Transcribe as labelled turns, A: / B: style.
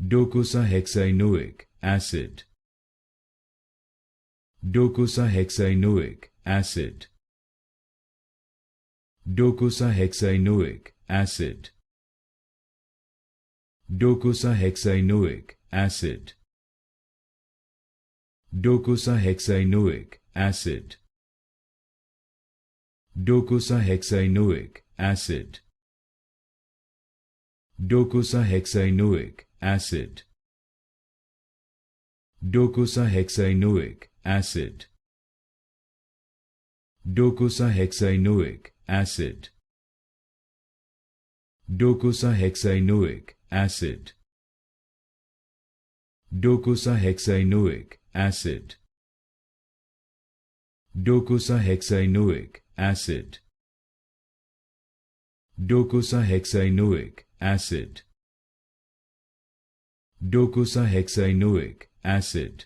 A: Docosahexaenoic acid. Docosahexaenoic acid. Docosahexaenoic acid. Docosahexaenoic acid. Docosahexaenoic acid. Docosahexaenoic acid. Docosahexaenoic acid. Docosahexaenoic acid. Docosahexaenoic acid. Docosahexaenoic acid. Docosahexaenoic acid. Docosahexaenoic acid. Docosahexaenoic acid. Docosahexaenoic acid.